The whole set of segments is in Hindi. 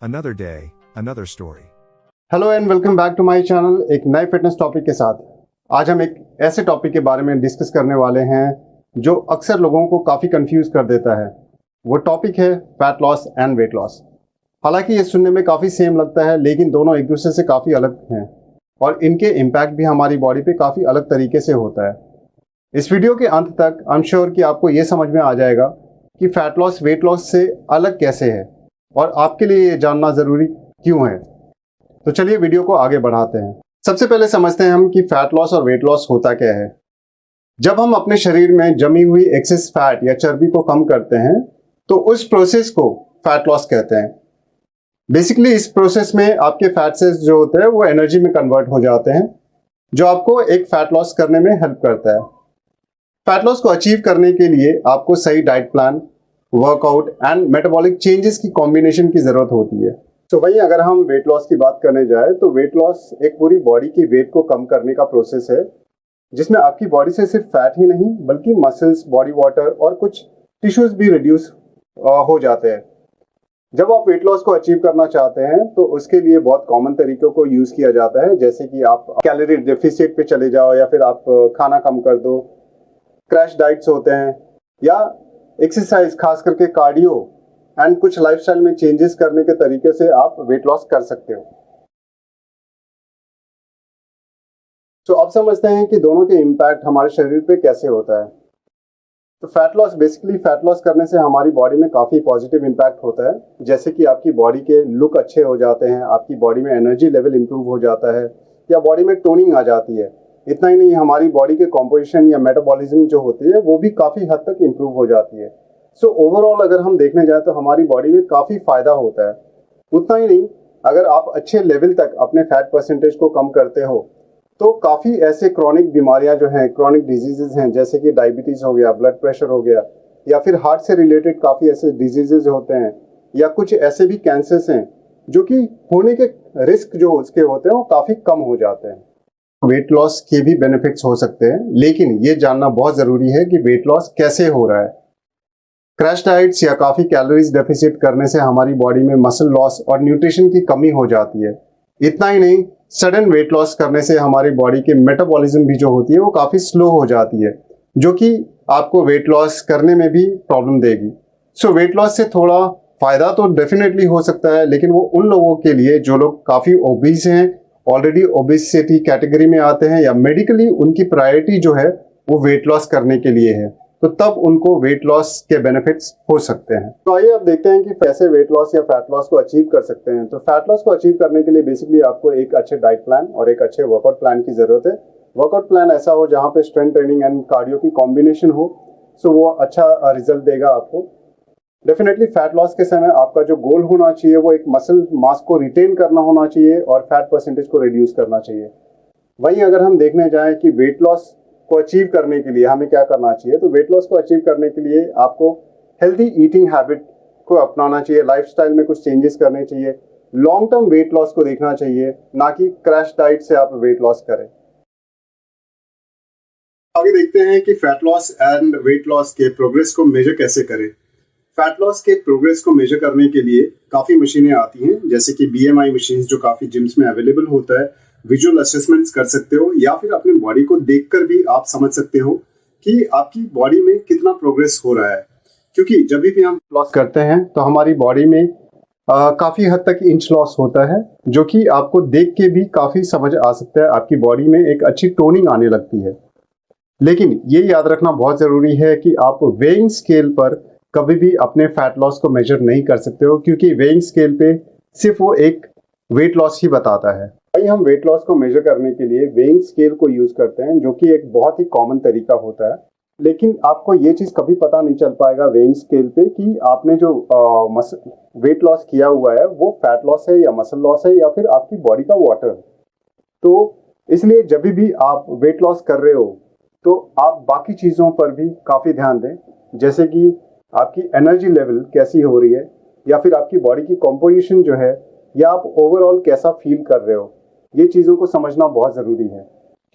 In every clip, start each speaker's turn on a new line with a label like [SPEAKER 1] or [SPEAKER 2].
[SPEAKER 1] Another day, another story.
[SPEAKER 2] Hello and welcome back to my channel. एक नए फिटनेस टॉपिक के साथ आज हम एक ऐसे टॉपिक के बारे में डिस्कस करने वाले हैं जो अक्सर लोगों को काफ़ी कंफ्यूज कर देता है। वो टॉपिक है fat loss and weight loss. हालांकि ये सुनने में काफ़ी सेम लगता है, लेकिन दोनों एक दूसरे से काफ़ी अलग हैं और इनके इम्पैक्ट भी हमारी बॉडी पे काफ़ी अलग तरीके से होता है। इस वीडियो के अंत तक आई एम श्योर कि आपको ये समझ में आ जाएगा कि फैट लॉस वेट लॉस से अलग कैसे है और आपके लिए ये जानना ज़रूरी क्यों है। तो चलिए वीडियो को आगे बढ़ाते हैं। सबसे पहले समझते हैं हम कि फैट लॉस और वेट लॉस होता क्या है। जब हम अपने शरीर में जमी हुई एक्सेस फैट या चर्बी को कम करते हैं तो उस प्रोसेस को फैट लॉस कहते हैं। बेसिकली इस प्रोसेस में आपके फैट सेल्स जो होते हैं वो एनर्जी में कन्वर्ट हो जाते हैं, जो आपको एक फैट लॉस करने में हेल्प करता है। फैट लॉस को अचीव करने के लिए आपको सही diet plan, workout and metabolic changes की कॉम्बिनेशन की जरूरत होती है। तो वहीं अगर हम वेट लॉस की बात करने जाए तो वेट लॉस एक पूरी बॉडी की वेट को कम करने का प्रोसेस है, जिसमें आपकी बॉडी से सिर्फ फैट ही नहीं बल्कि मसल्स, बॉडी वाटर और कुछ टिश्यूज भी रिड्यूस हो जाते हैं। जब आप वेट लॉस को अचीव करना चाहते हैं तो उसके लिए बहुत कॉमन तरीकों को यूज किया जाता है, जैसे कि आप कैलोरी डेफिसिट पे चले जाओ या फिर आप खाना कम कर दो, क्रैश डाइट्स होते हैं, या एक्सरसाइज खास करके कार्डियो एंड कुछ लाइफस्टाइल में चेंजेस करने के तरीके से आप वेट लॉस कर सकते हो। तो अब समझते हैं कि दोनों के इम्पैक्ट हमारे शरीर पे कैसे होता है। तो fat loss basically fat loss करने से हमारी बॉडी में काफ़ी पॉजिटिव इम्पैक्ट होता है, जैसे कि आपकी बॉडी के लुक अच्छे हो जाते हैं, आपकी बॉडी में एनर्जी लेवल इंप्रूव हो जाता है या बॉडी में टोनिंग आ जाती है। इतना ही नहीं, हमारी बॉडी के कॉम्पोजिशन या मेटाबॉलिज्म जो होती है वो भी काफ़ी हद तक इंप्रूव हो जाती है। सो ओवरऑल अगर हम देखने जाए तो हमारी बॉडी में काफ़ी फायदा होता है। उतना ही नहीं, अगर आप अच्छे लेवल तक अपने फैट परसेंटेज को कम करते हो तो काफ़ी ऐसे क्रॉनिक बीमारियां जो हैं, क्रॉनिक डिजीजेज हैं, जैसे कि डायबिटीज़ हो गया, ब्लड प्रेशर हो गया, या फिर हार्ट से रिलेटेड काफ़ी ऐसे डिजीजेज होते हैं, या कुछ ऐसे भी कैंसर्स हैं जो कि होने के रिस्क जो उसके होते हैं वो काफ़ी कम हो जाते हैं। वेट लॉस के भी बेनिफिट्स हो सकते हैं, लेकिन ये जानना बहुत ज़रूरी है कि वेट लॉस कैसे हो रहा है। क्रैश डाइट्स या काफ़ी कैलोरीज डेफिसिट करने से हमारी बॉडी में मसल लॉस और न्यूट्रिशन की कमी हो जाती है। इतना ही नहीं, सडन वेट लॉस करने से हमारी बॉडी के मेटाबॉलिज्म भी जो होती है वो काफ़ी स्लो हो जाती है, जो कि आपको वेट लॉस करने में भी प्रॉब्लम देगी। सो वेट लॉस से थोड़ा फ़ायदा तो डेफिनेटली हो सकता है, लेकिन वो उन लोगों के लिए जो लोग काफ़ी ओबीस हैं, ऑलरेडी ओबेसिटी कैटेगरी में आते हैं, या मेडिकली उनकी प्रायोरिटी जो है वो वेट लॉस करने के लिए है, तो तब उनको वेट लॉस के बेनिफिट्स हो सकते हैं। तो आइए अब देखते हैं कि कैसे वेट लॉस या फैट लॉस को अचीव कर सकते हैं। तो फैट लॉस को अचीव करने के लिए बेसिकली आपको एक अच्छे डाइट प्लान और एक अच्छे वर्कआउट प्लान की जरूरत है। वर्कआउट प्लान ऐसा हो जहाँ पे स्ट्रेंथ ट्रेनिंग एंड कार्डियो की कॉम्बिनेशन हो, सो वो अच्छा रिजल्ट देगा आपको। डेफिनेटली फैट लॉस के समय आपका जो गोल होना चाहिए वो एक मसल मास को रिटेन करना होना चाहिए और फैट परसेंटेज को रिड्यूस करना चाहिए। वहीं अगर हम देखने जाएं कि वेट लॉस को अचीव करने के लिए हमें क्या करना चाहिए, तो वेट लॉस को अचीव करने के लिए आपको हेल्दी ईटिंग हैबिट को अपनाना चाहिए, लाइफस्टाइल में कुछ चेंजेस करने चाहिए, लॉन्ग टर्म वेट लॉस को देखना चाहिए, ना कि क्रैश डाइट से आप वेट लॉस करें। आगे देखते हैं कि fat loss and weight loss के प्रोग्रेस को मेजर कैसे करें। फैट लॉस के प्रोग्रेस को मेजर करने के लिए काफ़ी मशीनें आती हैं, जैसे कि BMI मशीन्स जो काफ़ी जिम्स में अवेलेबल होता है। विजुअल असेसमेंट्स कर सकते हो या फिर अपनी बॉडी को देखकर भी आप समझ सकते हो कि आपकी बॉडी में कितना प्रोग्रेस हो रहा है, क्योंकि जब भी हम लॉस करते हैं तो हमारी बॉडी में काफ़ी हद तक इंच लॉस होता है, जो कि आपको देख के भी काफ़ी समझ आ सकता है। आपकी बॉडी में एक अच्छी टोनिंग आने लगती है। लेकिन ये याद रखना बहुत ज़रूरी है कि आप वेइंग स्केल पर कभी भी अपने फैट लॉस को मेजर नहीं कर सकते हो, क्योंकि वेइंग स्केल पे सिर्फ वो एक वेट लॉस ही बताता है। भाई हम वेट लॉस को मेजर करने के लिए वेइंग स्केल को यूज़ करते हैं, जो कि एक बहुत ही कॉमन तरीका होता है। लेकिन आपको ये चीज़ कभी पता नहीं चल पाएगा वेइंग स्केल पे कि आपने जो वेट लॉस किया हुआ है वो फैट लॉस है या मसल लॉस है या फिर आपकी बॉडी का वाटर। तो इसलिए जब भी आप वेट लॉस कर रहे हो तो आप बाकी चीज़ों पर भी काफ़ी ध्यान दें, जैसे कि आपकी एनर्जी लेवल कैसी हो रही है, या फिर आपकी बॉडी की कॉम्पोजिशन जो है, या आप ओवरऑल कैसा फील कर रहे हो। ये चीज़ों को समझना बहुत ज़रूरी है,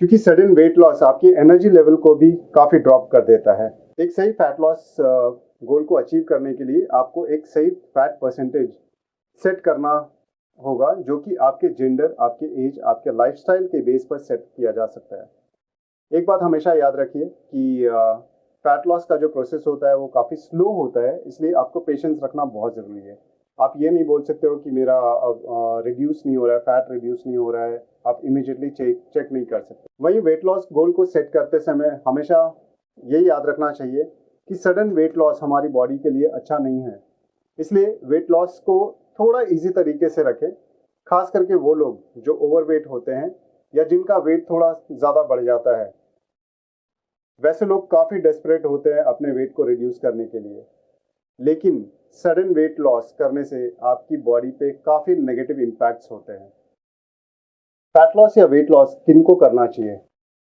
[SPEAKER 2] क्योंकि सडन वेट लॉस आपकी एनर्जी लेवल को भी काफ़ी ड्रॉप कर देता है। एक सही फैट लॉस गोल को अचीव करने के लिए आपको एक सही फैट परसेंटेज सेट करना होगा, जो कि आपके जेंडर, आपके एज, आपके लाइफस्टाइल के बेस पर सेट किया जा सकता है। एक बात हमेशा याद रखिए कि फैट लॉस का जो प्रोसेस होता है वो काफ़ी स्लो होता है, इसलिए आपको पेशेंस रखना बहुत ज़रूरी है। आप ये नहीं बोल सकते हो कि मेरा रिड्यूस नहीं हो रहा है, फैट रिड्यूस नहीं हो रहा है, आप इमीडिएटली चेक नहीं कर सकते। वहीं वेट लॉस गोल को सेट करते समय हमेशा यही याद रखना चाहिए कि सडन वेट लॉस हमारी बॉडी के लिए अच्छा नहीं है, इसलिए वेट लॉस को थोड़ा इजी तरीके से रखें। खास करके वो लोग जो ओवरवेट होते हैं या जिनका वेट थोड़ा ज़्यादा बढ़ जाता है, वैसे लोग काफ़ी डेस्परेट होते हैं अपने वेट को रिड्यूस करने के लिए, लेकिन सडन वेट लॉस करने से आपकी बॉडी पे काफ़ी नेगेटिव इम्पैक्ट्स होते हैं। फैट लॉस या वेट लॉस किनको करना चाहिए?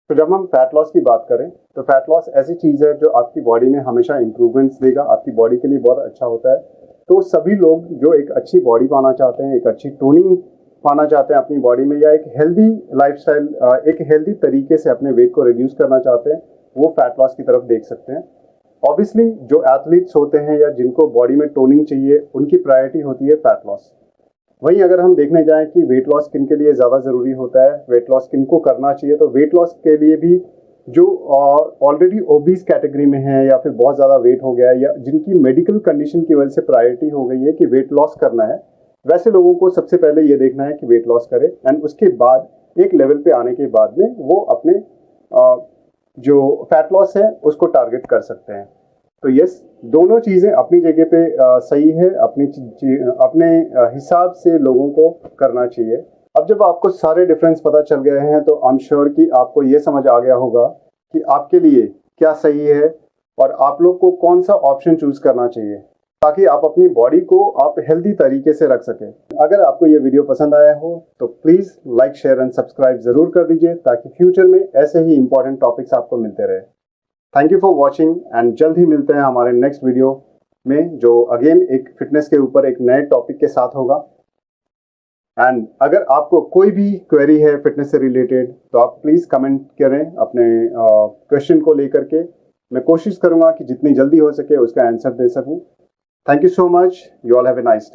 [SPEAKER 2] तो जब हम फैट लॉस की बात करें तो फैट लॉस ऐसी चीज़ है जो आपकी बॉडी में हमेशा इंप्रूवमेंट्स देगा, आपकी बॉडी के लिए बहुत अच्छा होता है। तो सभी लोग जो एक अच्छी बॉडी पाना चाहते हैं, एक अच्छी टोनिंग पाना चाहते हैं अपनी बॉडी में, या एक हेल्दी लाइफस्टाइल, एक हेल्दी तरीके से अपने वेट को रिड्यूस करना चाहते हैं, वो फैट लॉस की तरफ देख सकते हैं। ऑब्वियसली जो एथलीट्स होते हैं या जिनको बॉडी में टोनिंग चाहिए, उनकी प्रायोरिटी होती है फैट लॉस। वहीं अगर हम देखने जाएं कि वेट लॉस किन के लिए ज़्यादा ज़रूरी होता है, वेट लॉस किन को करना चाहिए, तो वेट लॉस के लिए भी जो ऑलरेडी ओबीस कैटेगरी में है या फिर बहुत ज़्यादा वेट हो गया है या जिनकी मेडिकल कंडीशन की वजह से प्रायोरिटी हो गई है कि वेट लॉस करना है, वैसे लोगों को सबसे पहले ये देखना है कि वेट लॉस करें, एंड उसके बाद एक लेवल पे आने के बाद में वो अपने जो फैट लॉस है उसको टारगेट कर सकते हैं। तो यस, दोनों चीज़ें अपनी जगह पे सही है, अपने हिसाब से लोगों को करना चाहिए। अब जब आपको सारे डिफरेंस पता चल गए हैं तो आई एम श्योर कि आपको ये समझ आ गया होगा कि आपके लिए क्या सही है और आप लोग को कौन सा ऑप्शन चूज करना चाहिए, ताकि आप अपनी बॉडी को आप हेल्दी तरीके से रख सकें। अगर आपको ये वीडियो पसंद आया हो तो please like, share and subscribe ज़रूर कर दीजिए, ताकि फ्यूचर में ऐसे ही इंपॉर्टेंट टॉपिक्स आपको मिलते रहे। Thank you for watching and जल्द ही मिलते हैं हमारे नेक्स्ट वीडियो में, जो अगेन एक फिटनेस के ऊपर एक नए टॉपिक के साथ होगा। एंड अगर आपको कोई भी क्वेरी है फिटनेस से रिलेटेड तो आप प्लीज़ कमेंट करें अपने क्वेश्चन को लेकर के। मैं कोशिश करूंगा कि जितनी जल्दी हो सके उसका आंसर दे सकूं। Thank you so much. You all have a nice day.